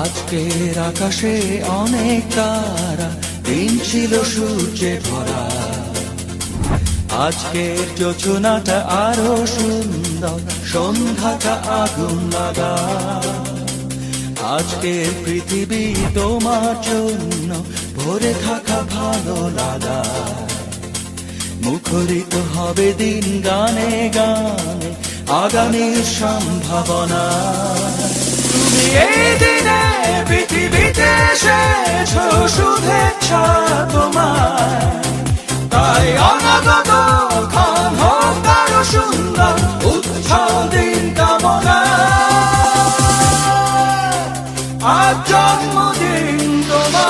আজকের আকাশে অনেক তারা, দিন ছিল সূর্যে ভরা। আজকের যোজনাটা আরো সুন্দর, সন্ধ্যাটা আগুন লাগা। আজকের পৃথিবী তোমার জন্য ভরে থাকা ভালো লাগা। মুখরিত হবে দিন গানে গানে, আগামীর সম্ভাবনা। তুমি এই দিনে পৃথিবীতে এসেছো, শুভেচ্ছা তোমার। তাই অনাগত ক্ষণ হোক আরো সুন্দর, উৎসব দিন কামনা। আজ জন্মদিন তোমার।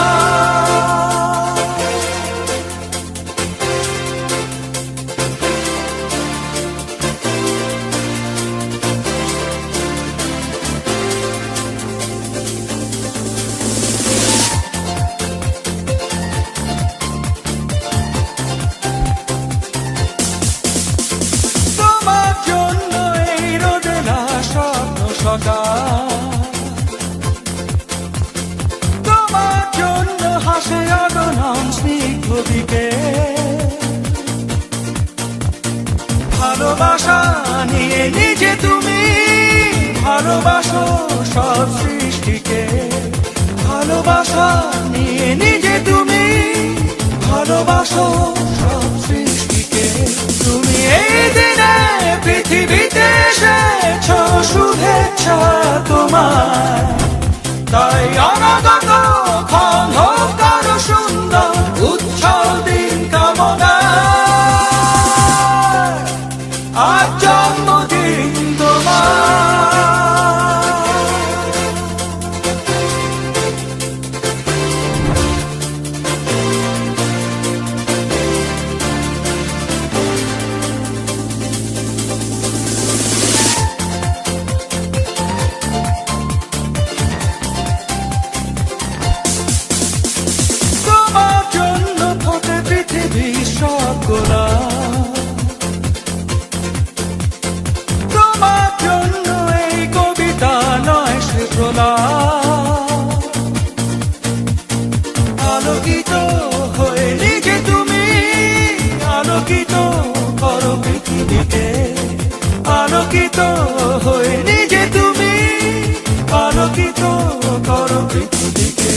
তোমার জন্য হাসে অগণন স্নিগ্ধ দিকে। ভালোবাসা নিয়ে নিজে তুমি ভালোবাসো সব সৃষ্টিকে। ভালোবাসা নিয়ে নিজে তুমি ভালোবাসো সব সৃষ্টিকে। তুমি এই দিনে পৃথিবীতে এসেছো, শুভেচ্ছা তোমার। তাই অনাগত ক্ষণ হোক আরো সুন্দর, উৎসব দিন কামনা। আজ জন্মদিন তোমার। তোমার জন্য এই কবিতা নয় সে প্রলাপ। আলোকিত হয়ে নিজে তুমি আলোকিত করো পৃথিবীকে। আলোকিত হয়ে নিজে তুমি আলোকিত করো পৃথিবীকে।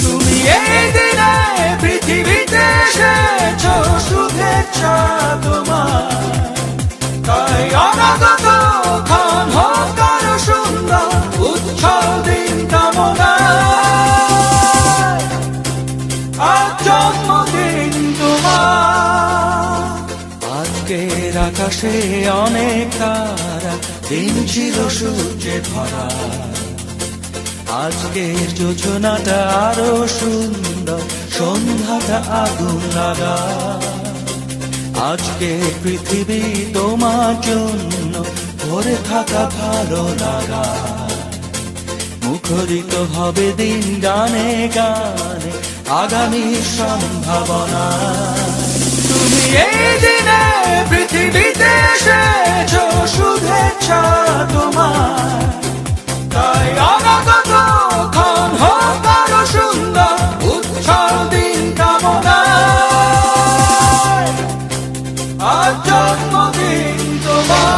তুমি এই দিনে পৃথিবীতে এসেছো, শুভেচ্ছা তোমার। তাই অনাগত ক্ষণ হোক আরো সুন্দর, উৎসব দিন কামনা। আজ জন্মদিন তোমার। আজকের আকাশে অনেক তারা, দিন ছিল সূর্যে ভরা। আজকের যোজনাটা আরো সুন্দর, সন্ধ্যাটা আগুন লাগা। আজকে পৃথিবী তোমার জন্য ভরে থাকা ভালো লাগা। মুখরিত হবে দিন গানে গানে, আগামীর সম্ভাবনা। তুমি এই দিনে পৃথিবীতে এসেছো, শুভেচ্ছা তোমার। তাই অনাগত ক্ষণ হোক আরো সুন্দর, উৎসব দিন কামনা। আজ জন্মদিন তোমার।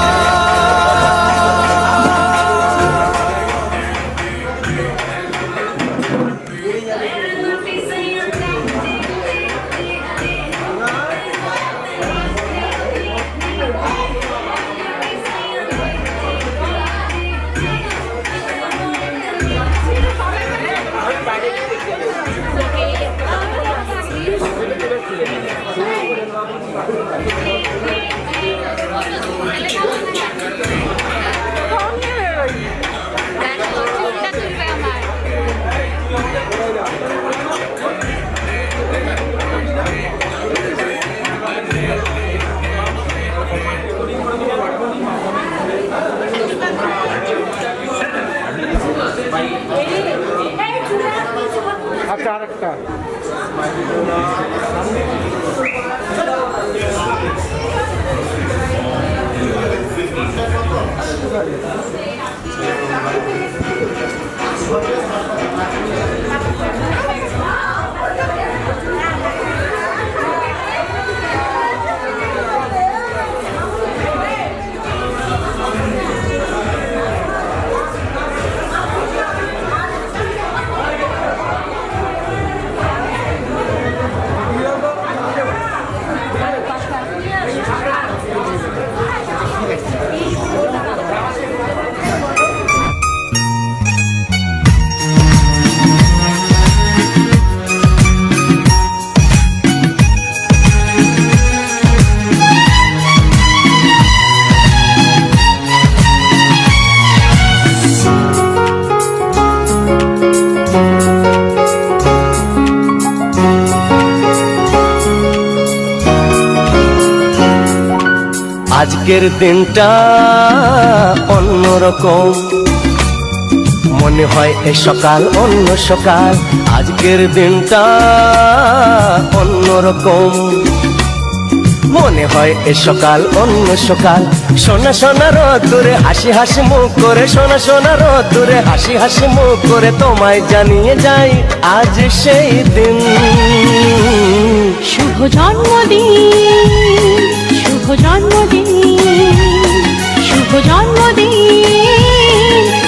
আচ্ছা আরেকটা Gracias. আজকের দিনটা অন্যরকম, মনে হয় এ সকাল অন্য সকাল। আজকের দিনটা অন্যরকম, মনে হয় এ সকাল অন্য সকাল। সোনা সোনা রোদ্দুরে হাসি হাসি মুখ করে, সোনা সোনা রোদ্দুরে হাসি হাসি মুখ করে তোমায় জানিয়ে যাই আজ সেই দিন। শুভ জন্মদিন, শুভ জন্মদিন, শুভ জন্মদিন,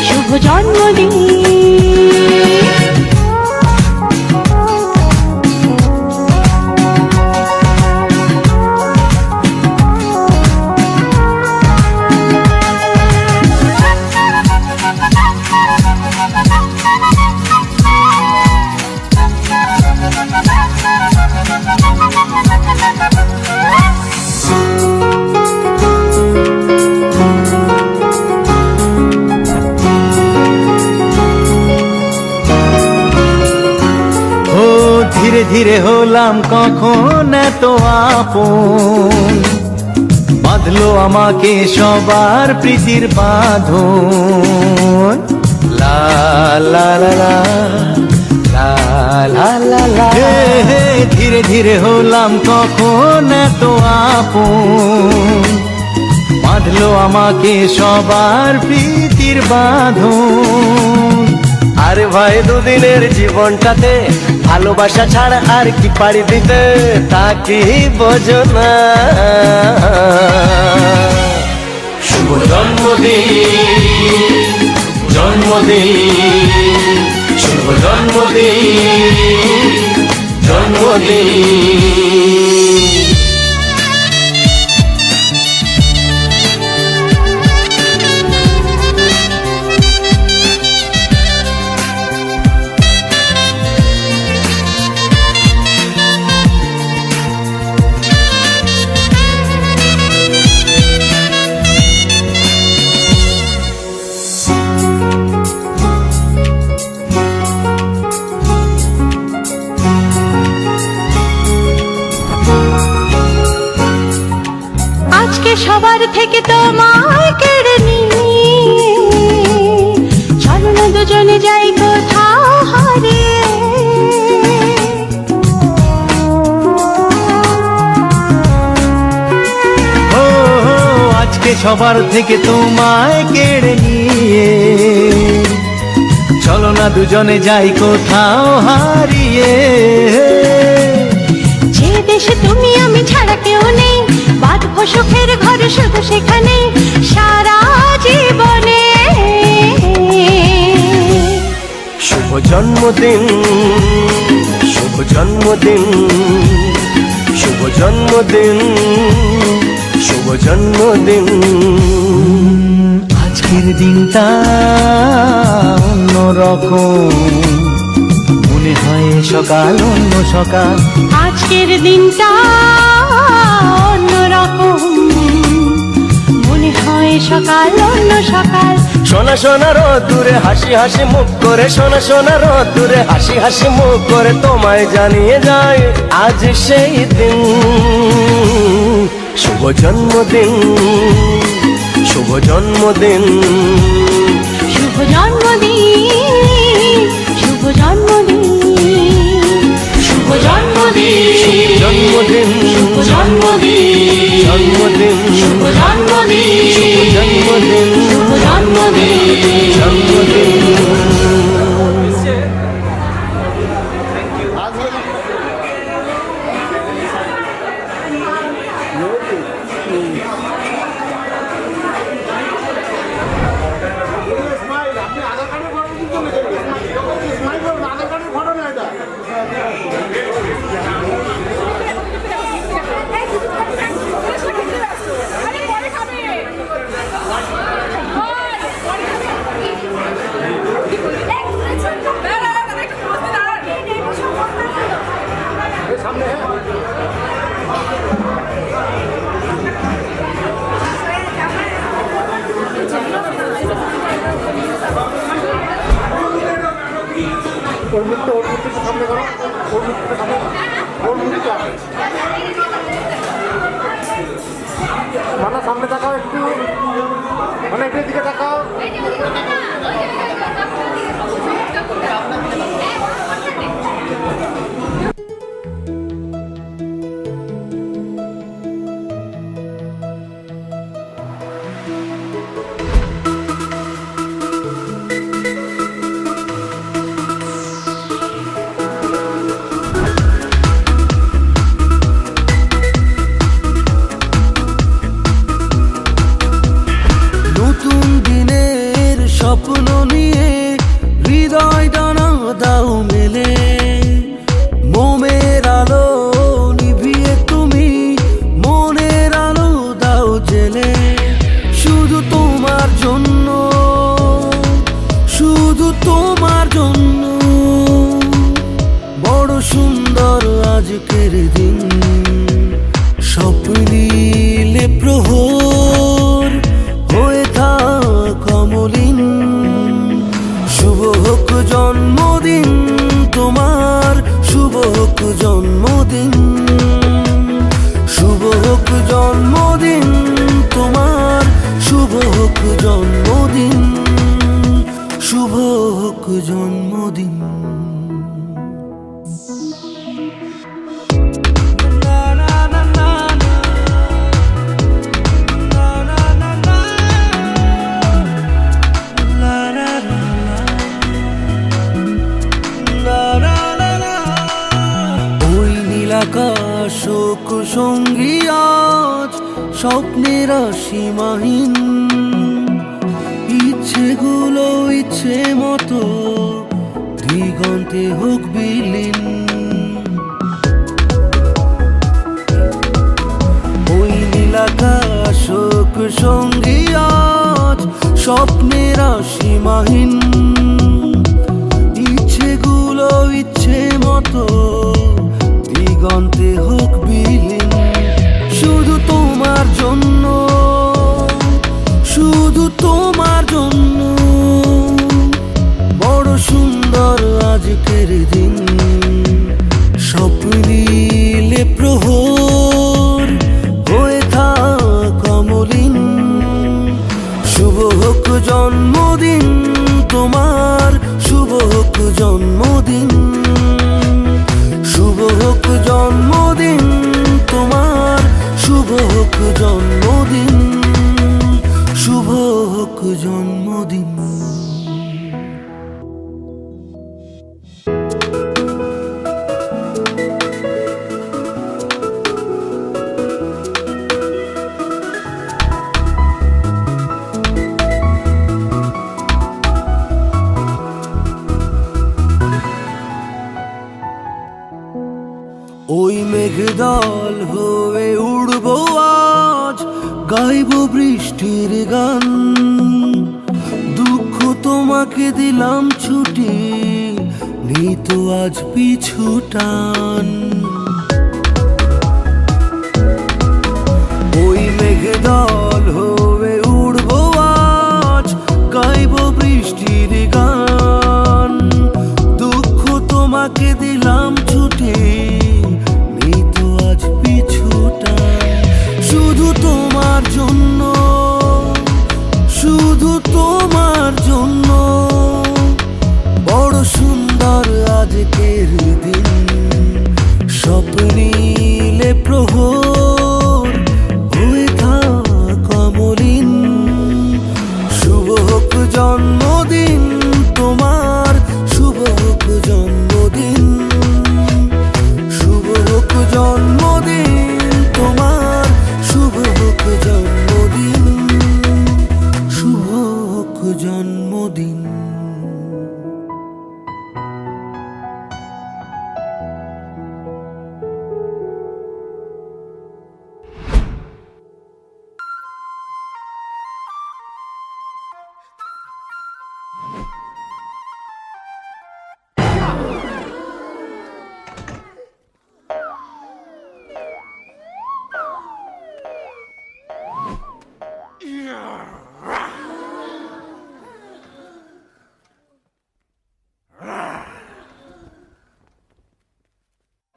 শুভ জন্মদিন। ধীরে ধীরে হলাম কখন এত আপন, বাঁধলো আমাকে সবার প্রীতির বাঁধন। লা লা লা লা লা লা লা লা। ধীরে ধীরে হলাম কখন এত আপন, বাঁধলো আমাকে সবার প্রীতির বাঁধন। আরে ভাই দুদিনের জীবনটাতে ভালোবাসা ছাড়া আর কি পাড়ি দিতে, তা কি বোঝো না? শুভ জন্মদিন, জন্মদিন, শুভ জন্মদিন, জন্মদিন। সবার থেকে তোমায় কেড়ে নিয়ে চলো না দুজনে যাই কোথাও হারিয়ে। আজকে সবার থেকে তোমায় কেড়ে নিয়ে চলো না দুজনে যাই কোথাও হারিয়ে। যে দেশে তুমি আমি ছাড়া কেউ নেই, বাঁধবো সুখের ঘর শুধু সেখানে সারা জীবনে। শুভ জন্মদিন, শুভ জন্মদিন, শুভ জন্মদিন, শুভ জন্মদিন। আজকের দিনটা অন্যরকম, মনে হয় সকাল অন্য সকাল। আজকের দিনটা অন্যরকম, মনে হয় সকাল অন্য সকাল। সোনা সোনা রোদ্দুরে হাসি হাসি মুখ করে, সোনা সোনা রোদ্দুরে হাসি হাসি মুখ করে তোমায় জানিয়ে যায় আজ সেই দিন। শুভ জন্মদিন, শুভ জন্মদিন, শুভ জন্মদিন, শুভ জন্মদিন, শুভ জন্মদিন, জন্মদিন, শুভ জন্মদিন, জন্মদিন, শুভ জন্মদিন, জন্মদিন, শুভ জন্মদিন, জন্মদিন। ওর মুখটা সামনে করো, ওর মুখটা সামনে, ওর মুখটা মানে সামনে তাকাও একটু, মানে একটু দিকে তাকাও। নতুন দিনের স্বপ্ন নিয়ে হৃদয় ডানা দাও মেলে, মোমের আলো নিভিয়ে তুমি মনের আলো দাও জেলে। শুধু তোমার জন্য, শুধু তোমার জন্য, বড় সুন্দর আজকের দিন। স্বপ্নিলে প্রহর হয়ে থাক অমলিন। শুভ হোক জন্মদিন তোমার, শুভ হোক জন্মদিন, শুভ হোক জন্মদিন তোমার, শুভ হোক জন্মদিন, শুভ হোক জন্মদিন। ওই নীলাকাশ শোক সঙ্গী আজ স্বপ্নের সীমাহীন। ইচ্ছেগুলো ইচ্ছে মতো দিগন্তে হোক বিলীন। ওই নীলাকাশ শোক সঙ্গী আজ স্বপ্নের সীমাহীন। ইচ্ছেগুলো ইচ্ছে মতো দিগন্তে হোক বিলীন। শুধু তোমার জন্য, শুধু তোমার জন্য, বড় সুন্দর আজকের দিন। স্বপ্নিলে প্রহর হয়ে থাক অমলিন। শুভ হোক জন্মদিন তোমার, শুভ হোক জন্মদিন, শুভ হোক জন্মদিন তোমার, শুভ হোক জন্মদিন, শুভ হোক জন্মদিন। ওই মেঘদল হয়ে উড়বো আজ, গাইব বৃষ্টির গান। দুঃখ তোমাকে দিলাম ছুটি, নেই তো আজ পিছু টান। ওই মেঘদল হয়ে উড়বো আজ, গাইব বৃষ্টির গান। দুঃখ তোমাকে দিলাম ছুটি, শুধু তোমার জন্য, শুধু তোমার জন্য, বড় সুন্দর আজকের দিন। স্বপ্নিলে প্রহর হয়ে থাক অমলিন। শুভ হোক জন্মদিন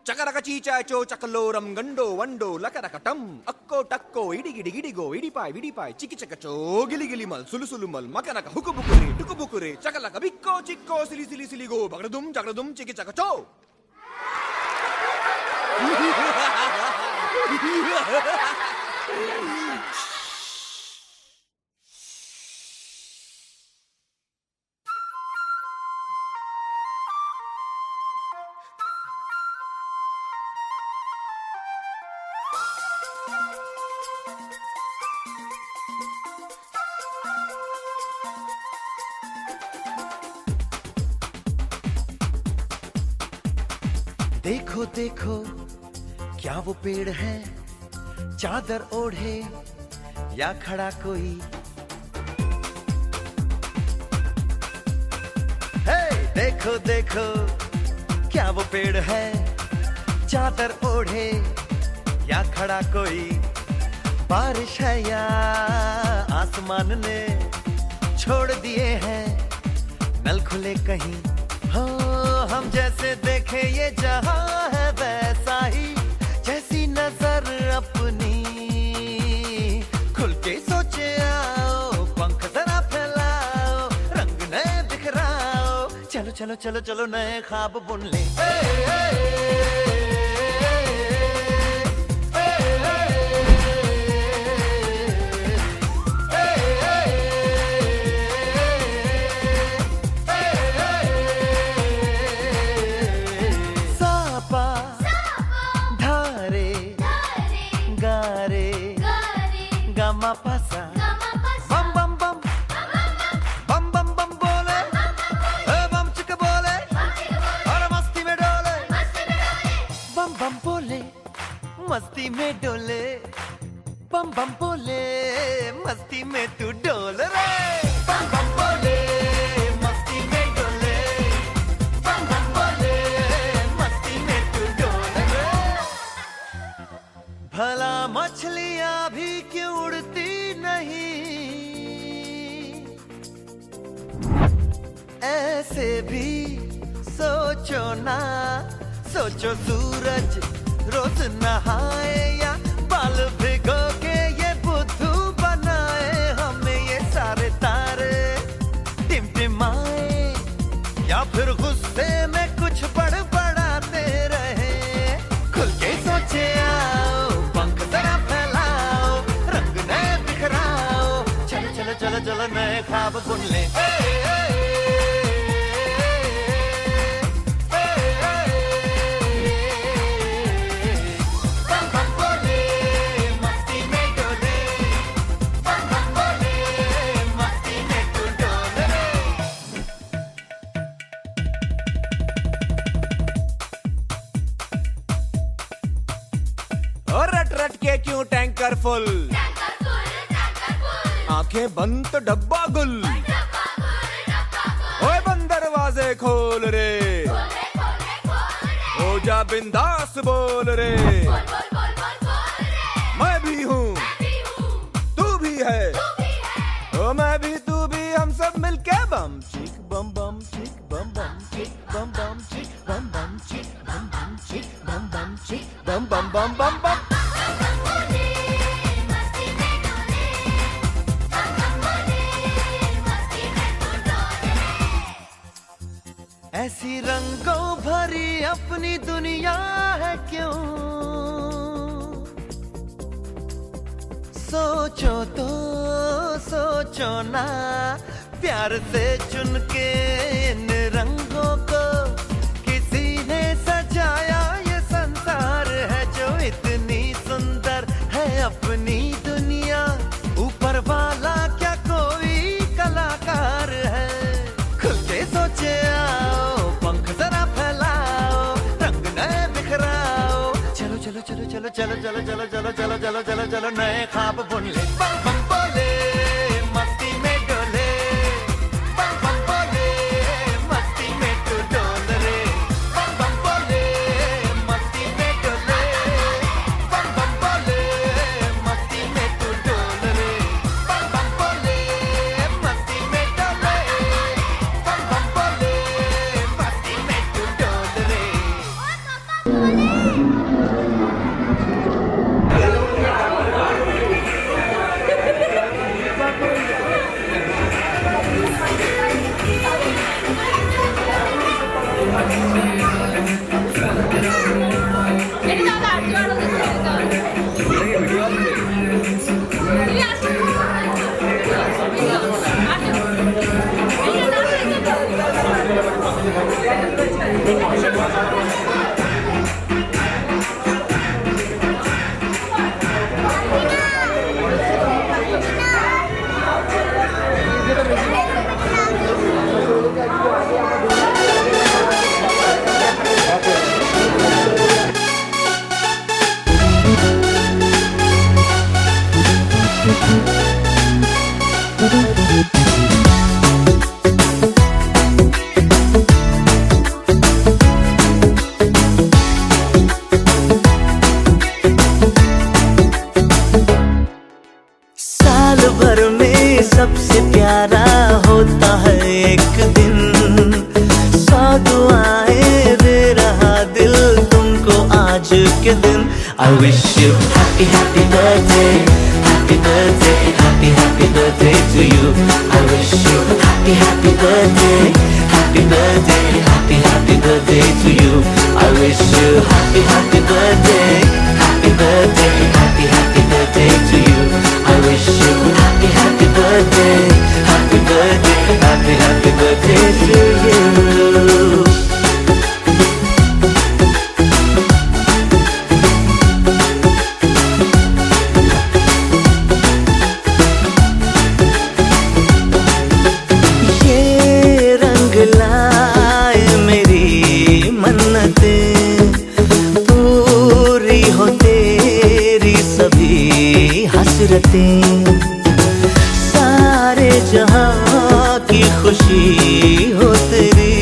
చకరక చీచాచో చకలోరం గండో వండో లకరకటం అక్కో టక్కో ఇడిగిడి గిడిగో ఇడిపాయ్ విడిపాయ్ చికి చకచో గిలిగిలి మల్ సులుసులు మల్ మకనక హుకుబుకురే టుకుబుకురే చకలక బిక్కో చిక్కో సిలి సిలి సిలిగో బగడదుం జగడదుం చికి చకచో देखो देखो क्या वो पेड़ है चादर ओढ़े या खड़ा कोई हे देखो देखो क्या वो पेड़ है चादर ओढ़े या खड़ा कोई बारिश है या आसमान ने छोड़ दिए हैं नल खुले कहीं हो हम जैसे देखे ये जहां है वैसा ही जैसी नजर अपनी खुल के सोचे आओ पंख जरा फैलाओ रंग नए बिखराओ चलो चलो चलो चलो नए ख्वाब बुन ले पासा बम बम बम बम बम बम बोले बम चिक बोले और मस्ती में डोले बम बम बोले मस्ती में डोले बम बम बोले मस्ती में तू डोल रे बम बम बोले मस्ती में डोले बम बम बोले मस्ती में तू डोल रे भला मछलियां भी क्यों उड़ती नहीं ऐसे भी सोचो ना सोचो सूरज रोज नहाए या बाल भिगो के ये बुद्धू बनाए हमें ये सारे तारे टिमटिमाए या फिर गुस्से में कुछ बड़बड़ाते रहे खुल के सोचे आओ पंख जरा फैलाओ रंग नए बिखराओ चलो चलो चलो चलो नए ख्वाब बुन ले बम बम बोले मस्ती में डोले बम बम बोले मस्ती में तू डोल रे और रट रट के क्यों टैंकर फुल आंखें बंद तो डब्बा गुल ओए बंद दरवाजे खोल रे हो जा बिंदास बोल रे मैं भी हूँ तू भी है ओ मैं भी तू भी हम सब मिलके बम चिक बम बम चिक बम बम चिक बम बम चिक बम बम चिक बम बम चिक बम बम चिक बम बम बम बम बम ऐसी रंगों भरी अपनी दुनिया है क्यों सोचो तो सोचो ना प्यार से चुन के इन रंगों को किसी ने सजाया ये संसार है जो इतनी सुंदर है अपनी दुनिया ऊपर वाला क्या कोई कलाकार है खुल के सोचे आओ पंख जरा फैलाओ रंग नए बिखराओ चलो चलो चलो चलो चलो चलो चलो चलो चलो चलो चलो चलो नए ख्वाब बुन ले बम बम बोले मस्ती में डोले बम बम बोले मस्ती में तू डोल रे बम बम बोले मस्ती में डोले बम बम बोले मस्ती में तू डोल रे बम बम बोले मस्ती में डोले बम बम बोले मस्ती में तू डोल रे साल भर में सबसे प्यारा होता है एक दिन, 100 दुआएं दे रहा दिल तुमको आज के दिन। I wish you happy happy birthday, happy birthday, happy happy birthday to you. I wish you happy happy birthday, happy birthday, happy happy birthday to you. I wish you happy happy birthday, happy birthday, happy happy birthday to you. I wish you happy happy birthday, happy birthday, happy happy birthday to you. सारे जहां की खुशी हो तेरी,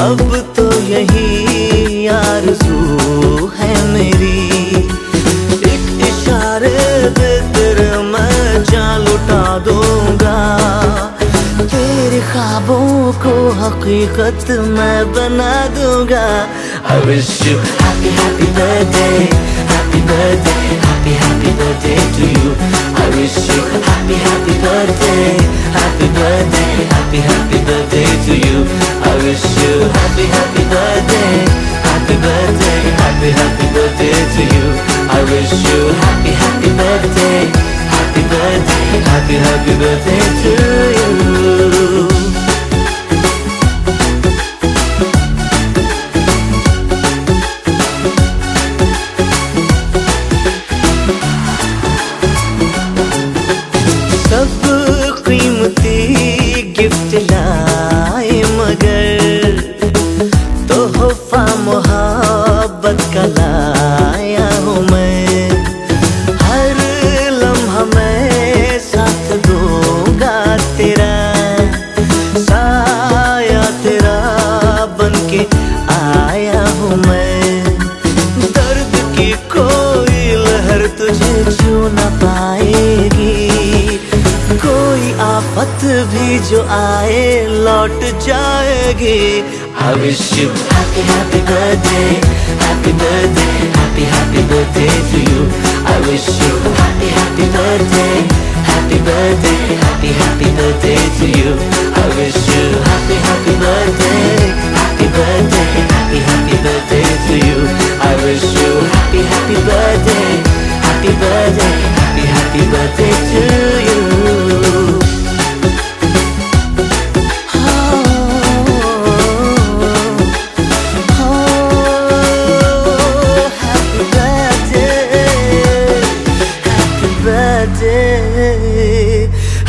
अब तो यही आरज़ू है मेरी। एक इशारे पे तेरे मैं जान लुटा दूंगा, तेरे ख्वाबों को हकीकत मैं बना दूंगा। I wish you happy happy birthday, happy birthday, happy happy birthday to you. I wish you happy happy birthday, happy birthday, happy happy birthday to you. I wish you happy happy birthday, happy birthday, happy happy birthday to you. I wish you happy happy birthday, happy birthday, happy happy birthday to you. Gift लाए मगर तोहफा मोहब्बत का लाया हूँ मैं। हर लम्हा मैं साथ दूंगा तेरा, साया तेरा बनके आया हूँ मैं। दर्द की कोई लहर तुझे छू न पाएगी, कोई आफत भी जो आए लौट जाएगी। I wish you happy happy birthday, happy birthday, happy happy birthday to you. I wish you happy happy birthday, happy birthday, happy happy birthday to you. I wish you happy happy birthday, happy birthday, happy happy birthday to you. I wish you happy happy birthday, happy birthday, happy happy birthday to you.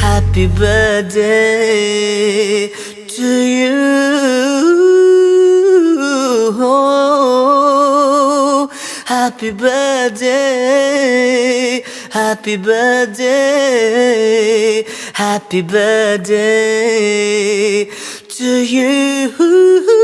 Happy birthday to you. Happy birthday, happy birthday, happy birthday to you.